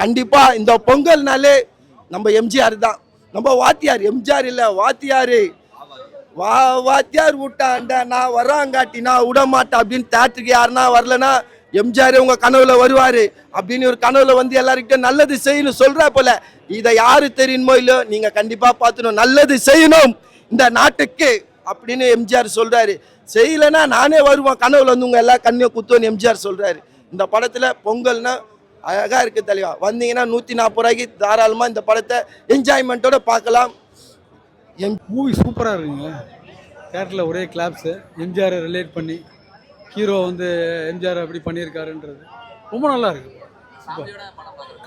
கண்டிப்பாக இந்த பொங்கல்னாலே நம்ம எம்ஜிஆர் தான். நம்ம வாத்தியார் எம்ஜிஆர் இல்லை, வாத்தியார். வாத்தியார் விட்டாண்ட நான் வர்றாங்காட்டி நான் விடமாட்டேன் அப்படின்னு தேட்டருக்கு யாருன்னா வரலன்னா எம்ஜிஆர் உங்க கனவுல வருவாரு அப்படின்னு ஒரு கனவுல வந்து எல்லாருக்கிட்ட நல்லது செய்யணும் சொல்றா போல. இதை யாரு தெரியணுமோ இல்லையோ நீங்க கண்டிப்பா பார்த்துணும், நல்லது செய்யணும் இந்த நாட்டுக்கு அப்படின்னு எம்ஜிஆர் சொல்றாரு. செய்யலைன்னா நானே வருவேன் கனவுல வந்து உங்க எல்லா கண்ணையும் குத்துவன்னு எம்ஜிஆர் சொல்றாரு. இந்த படத்துல பொங்கல்னா அழகா இருக்கு தலைவா. வந்தீங்கன்னா 140 ரூபாய்க்கு தாராளமா இந்த படத்தை என்ஜாய்மெண்ட்டோட பார்க்கலாம். மூவி சூப்பராக இருக்குங்க. தேட்டரில் ஒரே கிளாப்ஸு. எம்ஜிஆரை ரிலேட் பண்ணி ஹீரோ வந்து எம்ஜிஆர் அப்படி பண்ணியிருக்காருன்றது ரொம்ப நல்லா இருக்கு.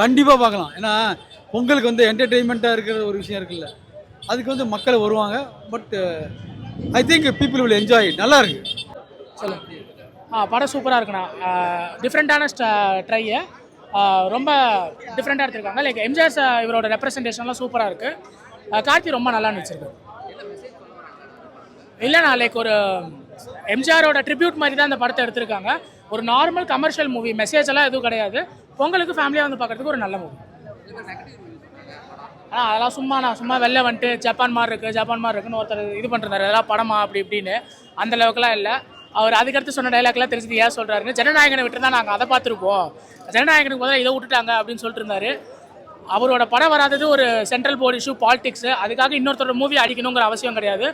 கண்டிப்பாக பார்க்கலாம். ஏன்னா பொங்கலுக்கு வந்து என்டர்டெயின்மெண்ட்டாக இருக்கிற ஒரு விஷயம் இருக்குல்ல, அதுக்கு வந்து மக்கள் வருவாங்க. But I think people will enjoy. நல்லா இருக்கு. சொல்லுங்கள். படம் சூப்பராக இருக்குண்ணா. டிஃப்ரெண்ட்டான ட்ரையை ரொம்ப டிஃப்ரெண்ட்டாக எடுத்திருக்காங்க. லைக் எம்ஜிஆர் இவரோட ரெப்ரசன்டேஷன்லாம் சூப்பராக இருக்குது. கார்த்தி ரொம்ப நல்லா நடிச்சிருக்காரு. இல்லைண்ணா, லைக் ஒரு எம்ஜிஆரோட ட்ரிபியூட் மாதிரி தான் இந்த படத்தை எடுத்திருக்காங்க. ஒரு நார்மல் கமர்ஷியல் மூவி, மெசேஜ் எல்லாம் எதுவும் கிடையாது. பொங்கலுக்கு ஃபேமிலியாக வந்து பார்க்குறதுக்கு ஒரு நல்ல மூவி. அதெல்லாம் சும்மா வெளில வந்துட்டு ஜப்பான் மாதிரி இருக்குன்னு ஒருத்தர் இது பண்ணுறாரு. அதெல்லாம் படமா அப்படி இப்படின்னு அந்த அளவுக்குலாம் இல்லை. அவர் அதுக்கடுத்து சொன்ன டைலாக்லாம் தெரிஞ்சது ஏன் சொல்கிறாருன்னு, ஜனநாயகனை விட்டு தான் நாங்கள் அதை பார்த்துருப்போம், ஜனநாயகனுக்கு முதல்ல இதை விட்டுட்டாங்க அப்படின்னு சொல்லிட்டு இருந்தாரு. அவரோட படம் வராதது ஒரு சென்ட்ரல் போர்டு இஷ்யூ, பாலிடிக்ஸ். அதுக்காக இன்னொருத்தரோட மூவி அடிக்கணுங்கிற அவசியம் கிடையாது.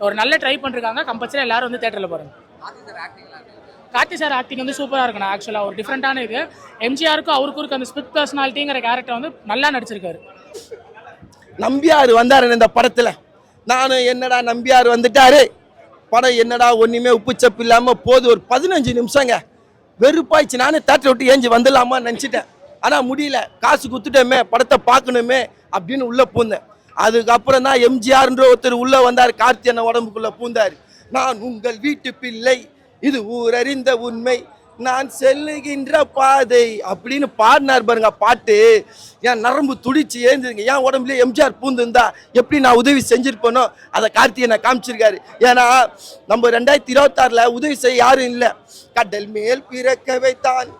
ஒரு நல்ல ட்ரை பண்ணிருக்காங்க. கம்பல்சரி எல்லாரும் வந்து தேட்டரில் பாருங்க. கார்த்தி சார் ஆக்டிங் வந்து சூப்பராக இருக்குண்ணா. ஆக்சுவலாக ஒரு டிஃப்ரெண்ட்டான இது. எம்ஜிஆருக்கும் அவருக்கும் இருக்க அந்த ஸ்பிட் பர்சனாலிட்டிங்கிற கேரக்டர் வந்து நல்லா நடிச்சிருக்காரு. நம்பியார் வந்தாரு இந்த படத்தில். நானும் என்னடா நம்பியார் வந்துட்டாரு, படம் என்னடா ஒன்றுமே உப்பு சப்பு இல்லாமல் போது, ஒரு 15 நிமிஷங்க வெறுப்பாயிடுச்சு. நானும் தேட்டரை விட்டு ஏஞ்சி வந்துடலாமா நினச்சிட்டேன். ஆனால் முடியல, காசு குத்துட்டோமே படத்தை பார்க்கணுமே அப்படின்னு உள்ளே பூந்தேன். அதுக்கப்புறம் தான் எம்ஜிஆர்ன்ற ஒருத்தர் உள்ளே வந்தார். கார்த்தி அண்ணன் உடம்புக்குள்ளே பூந்தார். நான் உங்கள் வீட்டு பிள்ளை, இது ஊரறிந்த உண்மை, நான் செல்லுகின்ற பாதை அப்படின்னு பாடினார் பாருங்க. பாட்டு என் நரம்பு துடிச்சு ஏந்துருங்க. என் உடம்புலேயே எம்ஜிஆர் பூந்துருந்தா எப்படி நான் உதவி செஞ்சிருப்பேனோ அதை கார்த்தியை நான் காமிச்சிருக்காரு. ஏன்னா நம்ம 2026 உதவி செய்ய யாரும் இல்லை. கடல் மேல் பிறக்க வைத்தான்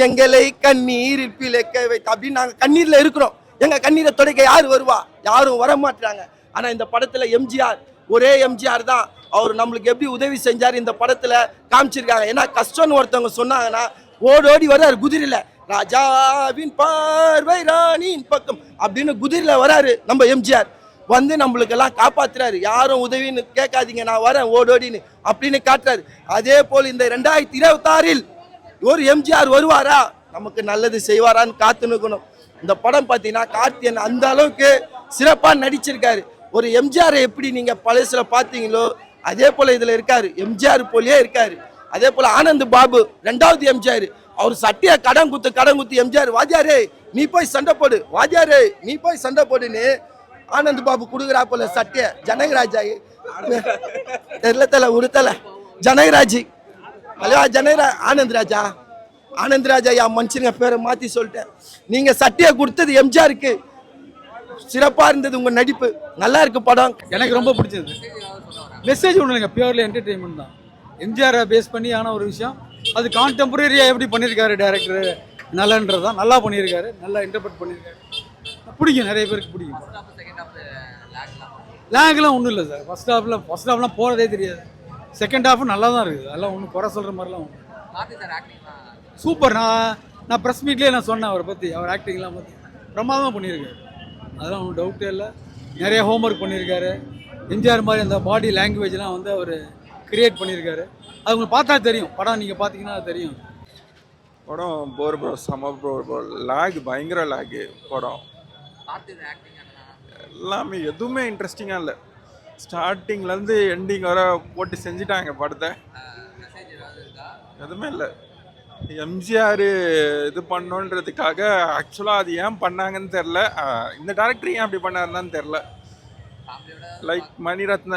எங்களை கண்ணீரில் பிழைக்க வைத்தான் அப்படின்னு நாங்கள் கண்ணீரில் இருக்கிறோம். எங்கள் கண்ணீரை துடைக்க யார் வருவா? யாரும் வர மாட்டாங்க. ஆனால் இந்த படத்தில் எம்ஜிஆர், ஒரே எம்ஜிஆர் தான். அவர் நம்மளுக்கு எப்படி உதவி செஞ்சார் இந்த படத்தில் காமிச்சிருக்காங்க. ஏன்னா கஷ்டம்னு ஒருத்தவங்க சொன்னாங்கன்னா ஓடோடி வர்றாரு குதிரையில். ராஜாவின் பார்வை ராணியின் பக்கம் அப்படின்னு குதிரையில் வராரு நம்ம எம்ஜிஆர். வந்து நம்மளுக்கெல்லாம் காப்பாத்துறாரு. யாரும் உதவின்னு கேட்காதீங்க, நான் வரேன் ஓடோடின்னு அப்படின்னு காட்டுறாரு. அதே போல் இந்த 2026 ஒரு எம்ஜிஆர் வருவாரா, நமக்கு நல்லது செய்வாரான்னு காத்து நிற்கணும். இந்த படம் பார்த்தீங்கன்னா கார்த்தியன் அந்த அளவுக்கு சிறப்பாக நடிச்சிருக்காரு. ஒரு எம்ஜிஆரை எப்படி நீங்கள் பழசுல பார்த்தீங்களோ அதே போல் இதில் இருக்காரு. எம்ஜிஆர் போலயே இருக்காரு. அதே போல் ஆனந்த் பாபு 2வது எம்ஜிஆர். அவர் சட்டையை கடன் குத்து எம்ஜிஆர் வாத்தியாரே நீ போய் சண்டை போடு, வாத்தியாரே நீ போய் சண்டை போடுன்னு ஆனந்த் பாபு கொடுக்குறா போல சட்டையை. ஜனகராஜா தெரியல உடுத்தல ஜனகராஜ் ஆனந்த் ராஜா என் மனுஷனுங்க பேரை மாற்றி சொல்லிட்டேன். நீங்கள் சட்டையை கொடுத்தது எம்ஜிஆருக்கு. சிறப்பாக இருந்தது உங்கள் நடிப்பு. நல்லா இருக்கு படம். எனக்கு ரொம்ப பிடிச்சது மெசேஜ் ஒன்று இல்லைங்க, பியூர்லி என்டர்டெயின்மெண்ட் தான். எம்ஜிஆரை பேஸ் பண்ணி ஆன ஒரு விஷயம். அது கான்டெம்பரரியாக எப்படி பண்ணியிருக்காரு டேரக்டர் நல்லன்றது தான். நல்லா பண்ணியிருக்காரு, நல்லா இன்டர்பிரட் பண்ணியிருக்காரு. பிடிக்கும், நிறைய பேருக்கு பிடிக்கும். லேக்லாம் ஒன்றும் இல்லை சார். ஃபர்ஸ்ட் ஹாஃப்லாம் போகிறதே தெரியாது. செகண்ட் ஹாஃபும் நல்லா தான் இருக்குது. அதெல்லாம் ஒன்றும் குறை சொல்கிற மாதிரிலாம் ஒன்று சூப்பர். நான் ப்ரெஸ் மீட்லேயே நான் சொன்னேன் அவரை பற்றி, அவர் ஆக்டிங்லாம் பற்றி பிரமாதமாக பண்ணியிருக்காரு. அதெல்லாம் ஒன்றும் டவுட்டே இல்லை. நிறைய ஹோம்ஒர்க் பண்ணியிருக்காரு. எம்ஜிஆர் மாதிரி அந்த பாடி லாங்குவேஜ்லாம் வந்து அவர் கிரியேட் பண்ணியிருக்காரு. அது உங்களுக்கு பார்த்தா தெரியும். படம் நீங்கள் பார்த்தீங்கன்னா அது தெரியும். படம் போர் ப்ரோ, செம ப்ரோ. லேக், பயங்கர லேகு படம். எல்லாமே எதுவுமே இன்ட்ரெஸ்டிங்காக இல்லை. ஸ்டார்டிங்லேருந்து எண்டிங் வர போட்டு செஞ்சுட்டாங்க படத்தை. எதுவுமே இல்லை. எம்ஜிஆர் இது பண்ணணுன்றதுக்காக ஆக்சுவலாக அது ஏன் பண்ணாங்கன்னு தெரில. இந்த டேரக்டர் ஏன் அப்படி பண்ணாருன்னு தெரில. லைக் மணிரத்ன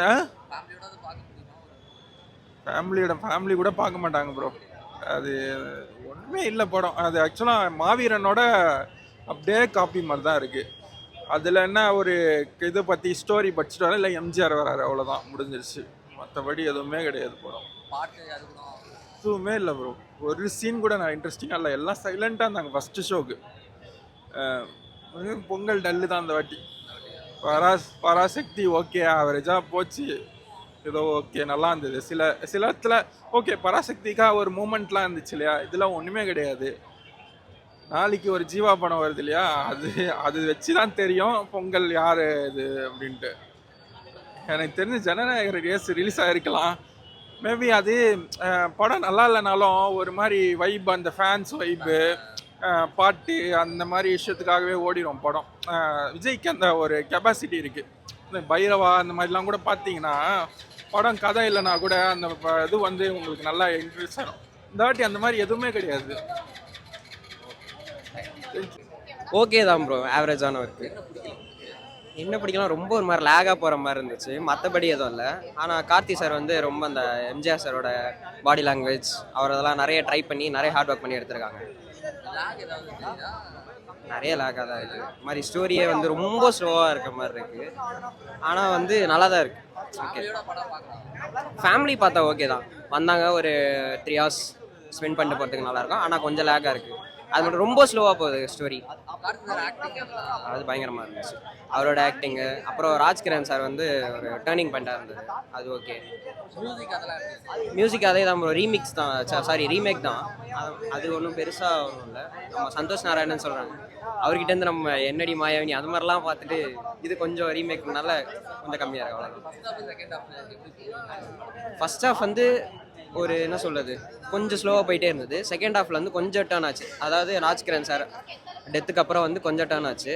ஃபேமிலி கூட பார்க்க மாட்டாங்க ப்ரோ. அது ஒன்றுமே இல்லை படம். அது ஆக்சுவலாக மாவீரனோட அப்படியே காப்பி மாதிரி தான் இருக்குது. அதில் என்ன ஒரு இதை பற்றி ஸ்டோரி படிச்சுட்டு வர, இல்லை எம்ஜிஆர் வராரு, அவ்வளோதான், முடிஞ்சிருச்சு. மற்றபடி எதுவுமே கிடையாது படம். எதுவுமே இல்லை ப்ரோ. ஒரு சீன் கூட நான் இன்ட்ரெஸ்டிங்காக இல்லை. எல்லாம் சைலண்ட்டாக இருந்தாங்க ஃபஸ்ட்டு ஷோக்கு. பொங்கல் டல்லு தான் அந்த வாட்டி. பராசக்தி ஓகே ஆவரேஜாக போச்சு, ஏதோ ஓகே நல்லா இருந்தது. சில இடத்துல ஓகே பராசக்திக்காக ஒரு மூமெண்ட்லாம் இருந்துச்சு இல்லையா, இதெல்லாம் ஒன்றுமே கிடையாது. நாளைக்கு ஒரு ஜீவா படம் வருது இல்லையா, அது வச்சு தான் தெரியும் பொங்கல் யார் இது அப்படின்ட்டு. எனக்கு தெரிஞ்ச ஜனநாயகர் ரேஸ் ரிலீஸ் ஆகிருக்கலாம். மேபி அது படம் நல்லா இல்லைனாலும் ஒரு மாதிரி வைப், அந்த ஃபேன்ஸ் வைப்பு, பாட்டு, அந்த மாதிரி விஷயத்துக்காகவே ஓடிடும் படம். விஜய்க்கு அந்த ஒரு கெப்பாசிட்டி இருக்குது. இந்த பைரவா அந்த மாதிரிலாம் கூட பார்த்தீங்கன்னா படம் கதை இல்லைனா கூட அந்த இது வந்து உங்களுக்கு நல்லா இன்ட்ரெஸ்ட் ஆகும். இந்த வாட்டி அந்த மாதிரி எதுவுமே கிடையாது. ஓகே தான் ப்ரோ, ஆவரேஜான ஒர்க்கு. என்ன பிடிக்கலாம், ரொம்ப ஒரு மாதிரி லேகாக போகிற மாதிரி இருந்துச்சு, மற்றபடி எதுவும் இல்லை. ஆனால் கார்த்தி சார் வந்து ரொம்ப அந்த எம்ஜிஆர் சாரோட பாடி லாங்குவேஜ், அவர் அதெல்லாம் நிறைய ட்ரை பண்ணி நிறைய ஹார்ட் ஒர்க் பண்ணி எடுத்திருக்காங்க. நிறைய லேக்காக தான் இருக்குது. இது மாதிரி ஸ்டோரியே வந்து ரொம்ப ஸ்லோவாக இருக்கிற மாதிரி இருக்குது. ஆனால் வந்து நல்லா தான் இருக்குது. ஓகே, ஃபேமிலி பார்த்தா ஓகே தான். வந்தாங்க ஒரு 3 hours ஸ்பெண்ட் பண்ணிட்டு போகிறதுக்கு நல்லாயிருக்கும். ஆனால் கொஞ்சம் லேக்காக இருக்குது. அது மட்டும் ரொம்ப ஸ்லோவாக போகுது ஸ்டோரி. அது பயங்கரமாக இருந்துச்சு அவரோட ஆக்டிங்கு. அப்புறம் ராஜ்கிரண் சார் வந்து ஒரு டேர்னிங் பாயிண்டாக இருந்தது, அது ஓகே. மியூசிக் அதே தான் ப்ரோ, ரீமிக்ஸ் தான், ரீமேக் தான். அது ஒன்றும் பெருசாக ஒன்றும் இல்லை. நம்ம சந்தோஷ் நாராயணன் சொல்கிறாங்க, அவர்கிட்டேருந்து நம்ம என்னடி மாயாவினி அது மாதிரிலாம் பார்த்துட்டு இது கொஞ்சம் ரீமேக்னால கொஞ்சம் கம்மியாக இருக்கு, அவ்வளோதான். ஃபர்ஸ்ட் ஹாஃப் வந்து ஒரு என்ன சொல்கிறது, கொஞ்சம் ஸ்லோவாக போயிட்டே இருந்தது. செகண்ட் ஹாஃபில் வந்து கொஞ்சம் டர்ன் ஆச்சு. அதாவது ராஜ்கிரண் சார் டெத்துக்கு அப்புறம் வந்து கொஞ்சம் டர்ன் ஆச்சு.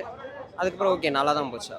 அதுக்கப்புறம் ஓகே நல்லா தான் போச்சு.